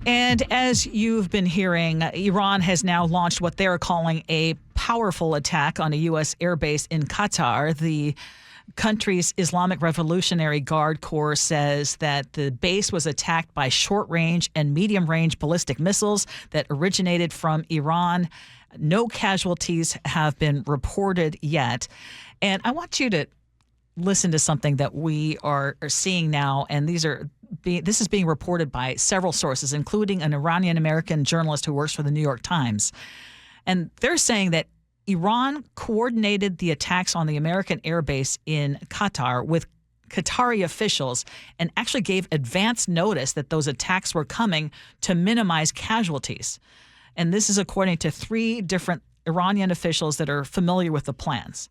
And as you've been hearing, Iran has now launched what they're calling a powerful attack on a U.S. airbase in Qatar. The country's Islamic Revolutionary Guard Corps says that the base was attacked by short-range and medium-range ballistic missiles that originated from Iran. No casualties have been reported yet. And I want you to listen to something that we are seeing now, and this is being reported by several sources, including an Iranian-American journalist who works for the New York Times. And they're saying that Iran coordinated the attacks on the American airbase in Qatar with Qatari officials and actually gave advance notice that those attacks were coming to minimize casualties. And this is according to 3 different Iranian officials that are familiar with the plans.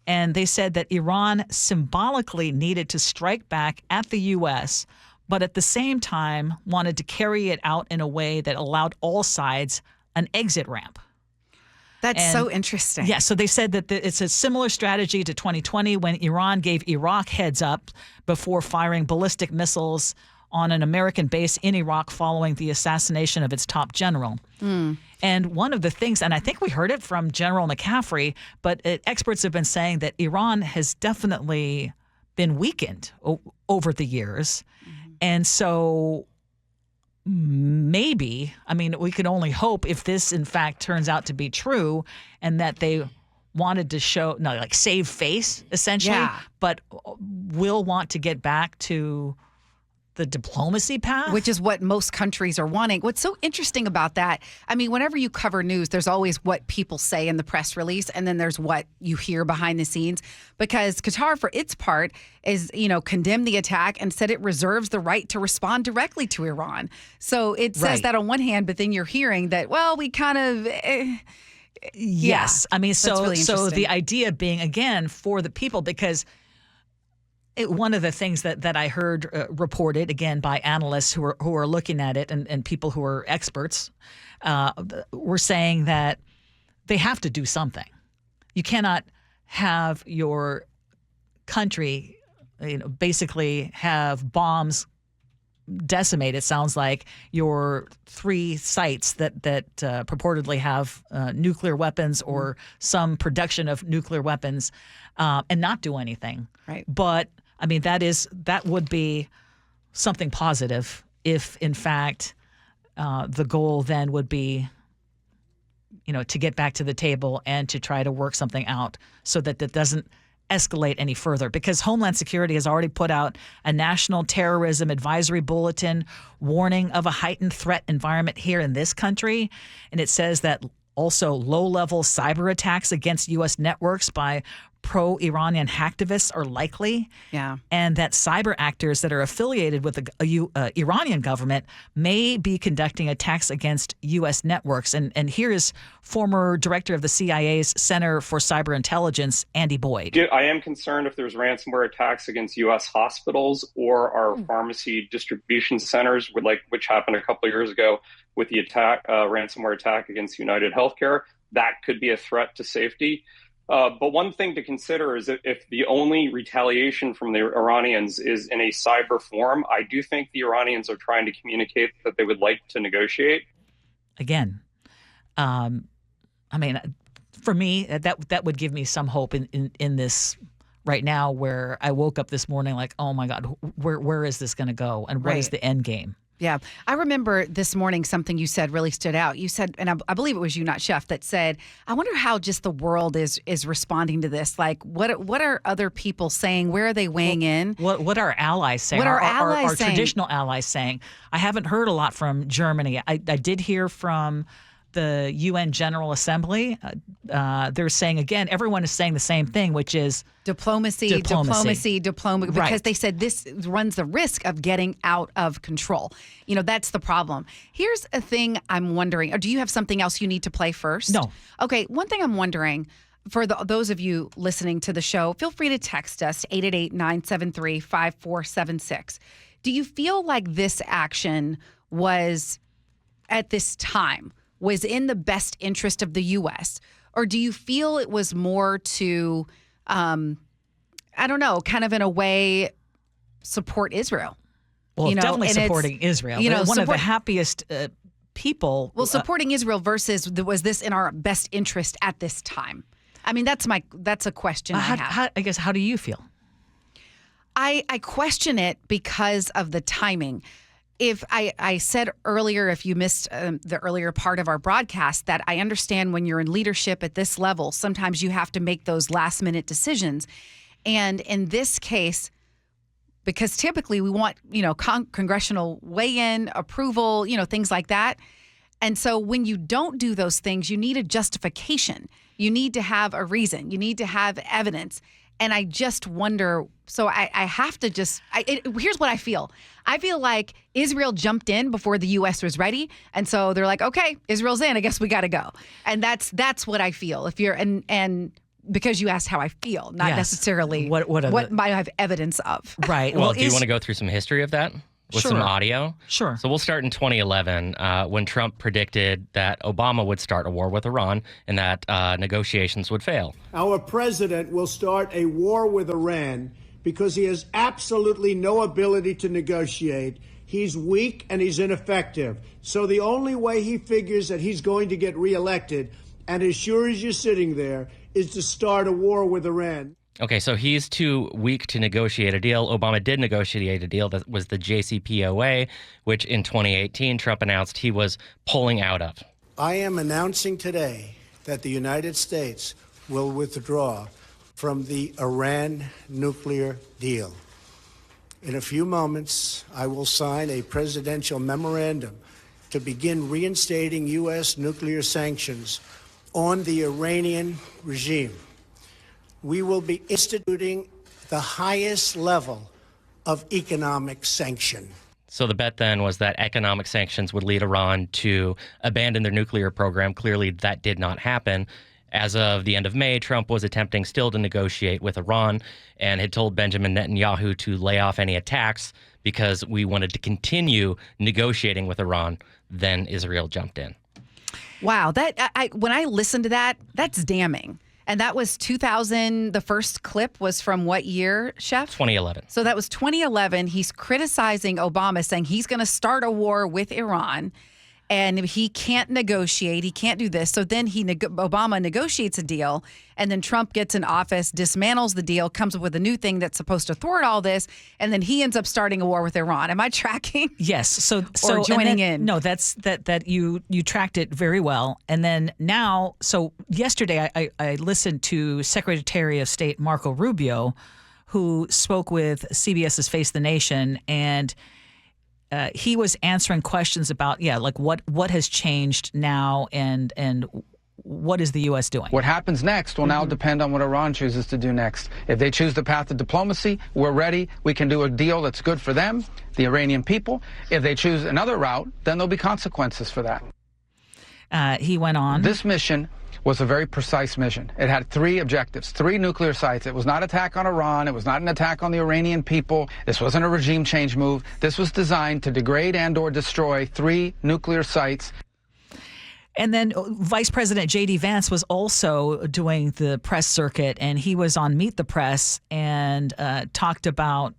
And they said that Iran symbolically needed to strike back at the U.S., but at the same time wanted to carry it out in a way that allowed all sides an exit ramp. That's so interesting. Yeah, so they said that it's a similar strategy to 2020 when Iran gave Iraq heads up before firing ballistic missiles on an American base in Iraq following the assassination of its top general. And one of the things, and I think we heard it from General McCaffrey, but experts have been saying that Iran has definitely been weakened over the years. And so maybe, I mean, we can only hope if this, in fact, turns out to be true and that they wanted to save face, essentially, but will want to get back to the diplomacy path. Which is what most countries are wanting. What's so interesting about that, I mean, whenever you cover news, there's always what people say in the press release, and then there's what you hear behind the scenes. Because Qatar, for its part, is, condemned the attack and said it reserves the right to respond directly to Iran. So it says that on one hand, but then you're hearing that, well, we kind of... Yes. I mean, really so the idea being, again, for the people, because... one of the things that I heard reported, again, by analysts who are looking at it and people who are experts were saying that they have to do something. You cannot have your country, basically have bombs decimate, it sounds like, your 3 sites that purportedly have nuclear weapons or some production of nuclear weapons and not do anything. Right. But I mean, that would be something positive if, in fact, the goal then would be, to get back to the table and to try to work something out so that doesn't escalate any further. Because Homeland Security has already put out a national terrorism advisory bulletin warning of a heightened threat environment here in this country. And it says that also low-level cyber attacks against U.S. networks by pro-Iranian hacktivists are likely, and that cyber actors that are affiliated with the Iranian government may be conducting attacks against U.S. networks. And here is former director of the CIA's Center for Cyber Intelligence, Andy Boyd. I am concerned if there's ransomware attacks against U.S. hospitals or our pharmacy distribution centers, which happened a couple of years ago with the ransomware attack against United Healthcare. That could be a threat to safety. But one thing to consider is that if the only retaliation from the Iranians is in a cyber form, I do think the Iranians are trying to communicate that they would like to negotiate. Again, I mean, for me, that would give me some hope in this right now, where I woke up this morning like, oh my God, where is this going to go, and what is the end game? Yeah. I remember this morning something you said really stood out. You said, and I believe it was you, not Chef, that said, I wonder how just the world is responding to this. Like, what are other people saying? Where are they weighing in? What are allies saying? What are allies our saying? Traditional allies saying? I haven't heard a lot from Germany. I did hear from the UN General Assembly. They're saying, again, everyone is saying the same thing, which is diplomacy, because they said this runs the risk of getting out of control. That's the problem. Here's a thing I'm wondering. Or do you have something else you need to play first? No. Okay, one thing I'm wondering, for those of you listening to the show, feel free to text us, 888-973-5476. Do you feel like this action was, at this time, was in the best interest of the U.S.? Or do you feel it was more to, I don't know, kind of in a way, support Israel? Well, you know, definitely and supporting Israel. You know, one of the happiest people. Well, supporting Israel versus was this in our best interest at this time? I mean, that's a question I have. I guess, how do you feel? I question it because of the timing. If I said earlier, if you missed the earlier part of our broadcast, that I understand when you're in leadership at this level, sometimes you have to make those last minute decisions. And in this case, because typically we want, congressional weigh-in, approval, things like that. And so when you don't do those things, you need a justification. You need to have a reason. You need to have evidence. And I just wonder, so I have to here's what I feel. I feel like Israel jumped in before the U.S. was ready. And so they're like, okay, Israel's in. I guess we got to go. And that's what I feel. If you're, and because you asked how I feel, not necessarily what might I have evidence of. Right. Well, do you want to go through some history of that? With some audio? Sure. So we'll start in 2011 when Trump predicted that Obama would start a war with Iran and that negotiations would fail. Our president will start a war with Iran because he has absolutely no ability to negotiate. He's weak and he's ineffective. So the only way he figures that he's going to get reelected, and as sure as you're sitting there, is to start a war with Iran. Okay, so he's too weak to negotiate a deal. Obama did negotiate a deal that was the JCPOA, which in 2018 Trump announced he was pulling out of. I am announcing today that the United States will withdraw from the Iran nuclear deal. In a few moments, I will sign a presidential memorandum to begin reinstating U.S. nuclear sanctions on the Iranian regime. We will be instituting the highest level of economic sanction. So the bet then was that economic sanctions would lead Iran to abandon their nuclear program. Clearly, that did not happen. As of the end of May, Trump was attempting still to negotiate with Iran and had told Benjamin Netanyahu to lay off any attacks because we wanted to continue negotiating with Iran. Then Israel jumped in. Wow, when I listened to that, that's damning. And that was 2000. The first clip was from what year, Chef? 2011. So that was 2011. He's criticizing Obama, saying he's going to start a war with Iran, and he can't negotiate. He can't do this. So then Obama negotiates a deal, and then Trump gets in office, dismantles the deal, comes up with a new thing that's supposed to thwart all this, and then he ends up starting a war with Iran. Am I tracking? Yes. So joining in? No, that's that you tracked it very well. And then now, so yesterday I listened to Secretary of State Marco Rubio, who spoke with CBS's Face the Nation, and he was answering questions about, like what has changed now and what is the U.S. doing? What happens next will now depend on what Iran chooses to do next. If they choose the path of diplomacy, we're ready. We can do a deal that's good for them, the Iranian people. If they choose another route, then there'll be consequences for that. He went on. This mission was a very precise mission. It had 3 objectives, 3 nuclear sites. It was not an attack on Iran. It was not an attack on the Iranian people. This wasn't a regime change move. This was designed to degrade and or destroy 3 nuclear sites. And then Vice President J.D. Vance was also doing the press circuit, and he was on Meet the Press and talked about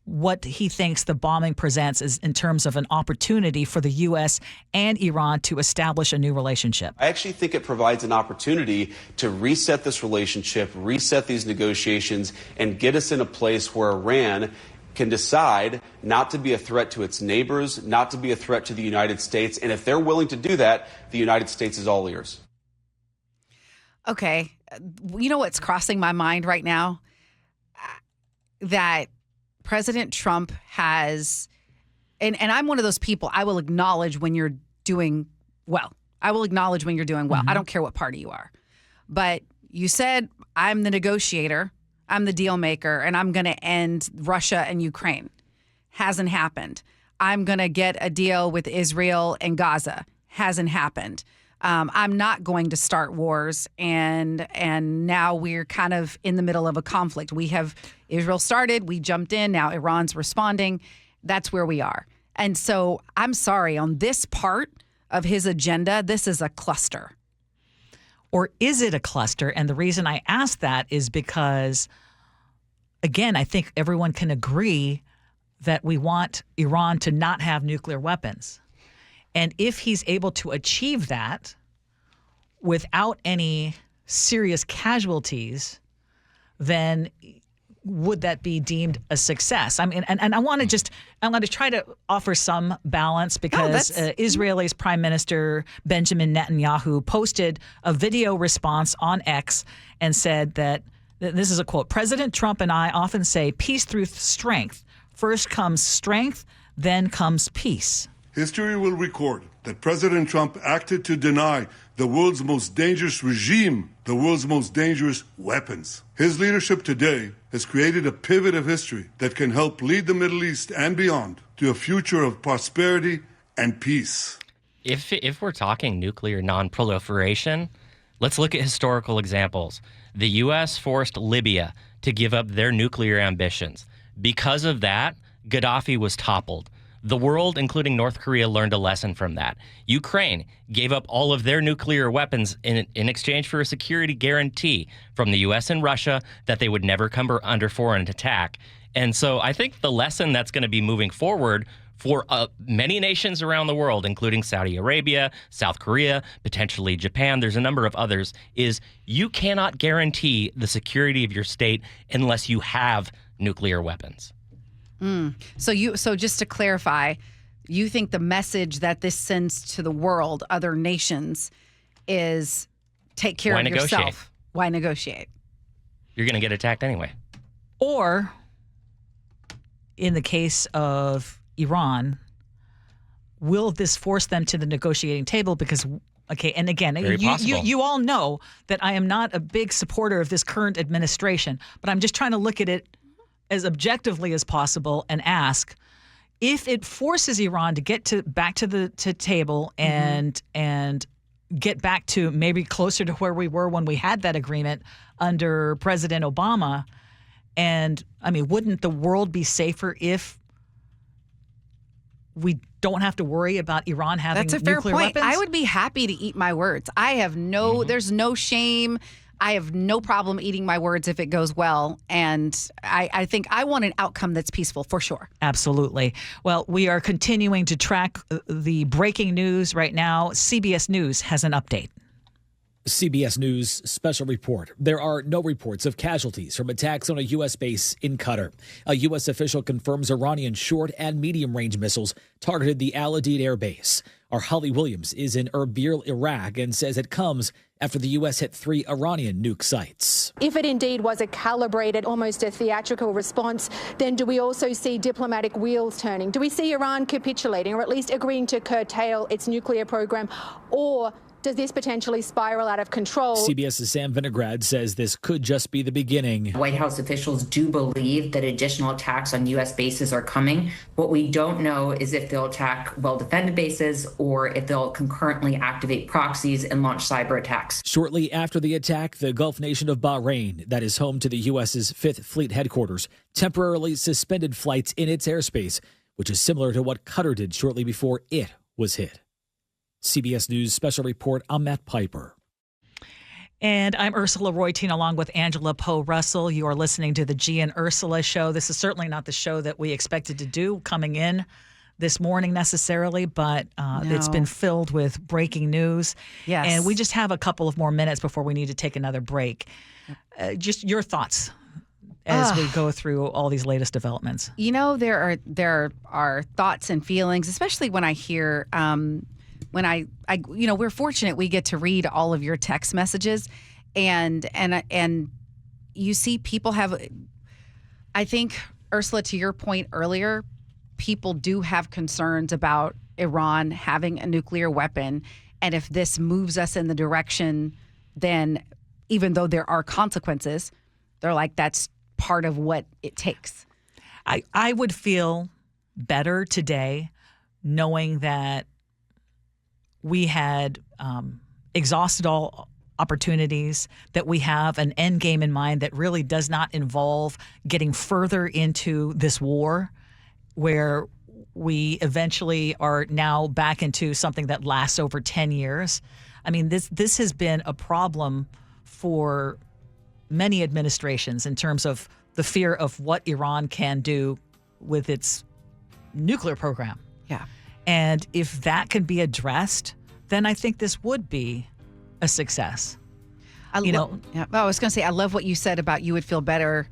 what he thinks the bombing presents is in terms of an opportunity for the U.S. and Iran to establish a new relationship. I actually think it provides an opportunity to reset this relationship, reset these negotiations, and get us in a place where Iran can decide not to be a threat to its neighbors, not to be a threat to the United States. And if they're willing to do that, the United States is all ears. Okay. You know what's crossing my mind right now? That President Trump has, and I'm one of those people, I will acknowledge when you're doing well. I will acknowledge when you're doing well. I don't care what party you are. But you said, I'm the negotiator, I'm the deal maker, and I'm going to end Russia and Ukraine. Hasn't happened. I'm going to get a deal with Israel and Gaza. Hasn't happened. I'm not going to start wars, and now we're kind of in the middle of a conflict. We have Israel started, we jumped in, now Iran's responding. That's where we are. And so I'm sorry, on this part of his agenda, this is a cluster. Or is it a cluster? And the reason I ask that is because, again, I think everyone can agree that we want Iran to not have nuclear weapons. And if he's able to achieve that without any serious casualties, then would that be deemed a success? I mean, and I want to try to offer some balance because Israel's Prime Minister Benjamin Netanyahu posted a video response on X and said that, this is a quote, "President Trump and I often say peace through strength. First comes strength, then comes peace." History will record that President Trump acted to deny the world's most dangerous regime the world's most dangerous weapons. His leadership today has created a pivot of history that can help lead the Middle East and beyond to a future of prosperity and peace. If we're talking nuclear non-proliferation, let's look at historical examples. The U.S. forced Libya to give up their nuclear ambitions. Because of that, Gaddafi was toppled. The world, including North Korea, learned a lesson from that. Ukraine gave up all of their nuclear weapons in exchange for a security guarantee from the U.S. and Russia that they would never come under foreign attack. And so I think the lesson that's going to be moving forward for many nations around the world, including Saudi Arabia, South Korea, potentially Japan, there's a number of others, is you cannot guarantee the security of your state unless you have nuclear weapons. So just to clarify, you think the message that this sends to the world, other nations, is take care of yourself. Why negotiate? You're going to get attacked anyway. Or, in the case of Iran, will this force them to the negotiating table? Because, okay, and again, you all know that I am not a big supporter of this current administration, but I'm just trying to look at it as objectively as possible and ask, if it forces Iran to get back to the table and get back to maybe closer to where we were when we had that agreement under President Obama, and I mean, wouldn't the world be safer if we don't have to worry about Iran having nuclear weapons? That's a fair point. I would be happy to eat my words. I have there's no shame. I have no problem eating my words if it goes well. And I think I want an outcome that's peaceful, for sure. Absolutely. Well, we are continuing to track the breaking news right now. CBS News has an update. CBS News special report. There are no reports of casualties from attacks on a U.S. base in Qatar. A U.S. official confirms Iranian short and medium-range missiles targeted the Al Udeid air base. Our Holly Williams is in Erbil, Iraq, and says it comes after the U.S. hit 3 Iranian nuke sites. If it indeed was a calibrated, almost a theatrical response, then do we also see diplomatic wheels turning? Do we see Iran capitulating or at least agreeing to curtail its nuclear program? Or does this potentially spiral out of control? CBS's Sam Vinograd says this could just be the beginning. White House officials do believe that additional attacks on U.S. bases are coming. What we don't know is if they'll attack well-defended bases or if they'll concurrently activate proxies and launch cyber attacks. Shortly after the attack, the Gulf nation of Bahrain, that is home to the U.S.'s 5th Fleet headquarters, temporarily suspended flights in its airspace, which is similar to what Qatar did shortly before it was hit. CBS News special report, I'm Matt Piper. And I'm Ursula Roytine along with Angela Poe Russell. You are listening to the Gee and Ursula Show. This is certainly not the show that we expected to do coming in this morning necessarily, but it's been filled with breaking news. Yes. And we just have a couple of more minutes before we need to take another break. Just your thoughts as we go through all these latest developments. You know, there are thoughts and feelings, especially when I hear when I we're fortunate we get to read all of your text messages, and you see people have. I think, Ursula, to your point earlier, people do have concerns about Iran having a nuclear weapon, and if this moves us in the direction, then even though there are consequences, they're like, that's part of what it takes. I would feel better today knowing that we had exhausted all opportunities, that we have an end game in mind that really does not involve getting further into this war where we eventually are now back into something that lasts over 10 years. I mean, this has been a problem for many administrations in terms of the fear of what Iran can do with its nuclear program. Yeah. And if that can be addressed, then I think this would be a success. I was going to say, I love what you said about you would feel better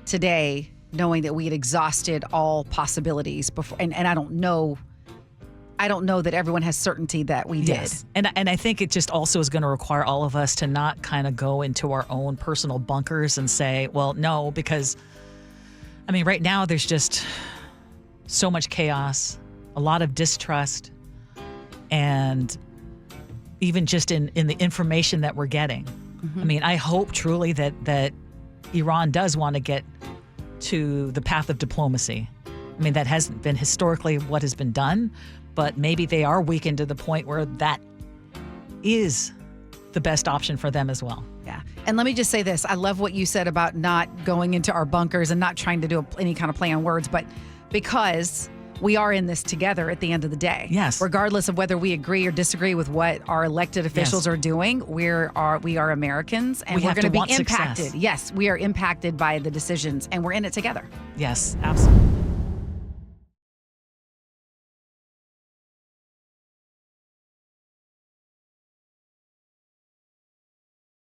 today knowing that we had exhausted all possibilities before. And I don't know that everyone has certainty that we did. And I think it just also is going to require all of us to not kind of go into our own personal bunkers and say, well, no, because, I mean, right now there's just so much chaos, a lot of distrust, and even just in the information that we're getting. Mm-hmm. I mean, I hope truly that Iran does want to get to the path of diplomacy. I mean, that hasn't been historically what has been done, but maybe they are weakened to the point where that is the best option for them as well. Yeah. And let me just say this. I love what you said about not going into our bunkers and not trying to do any kind of play on words, but because we are in this together at the end of the day. Yes. Regardless of whether we agree or disagree with what our elected officials are doing, we are Americans, and we're going to be impacted. Success. Yes, we are impacted by the decisions, and we're in it together. Yes, absolutely.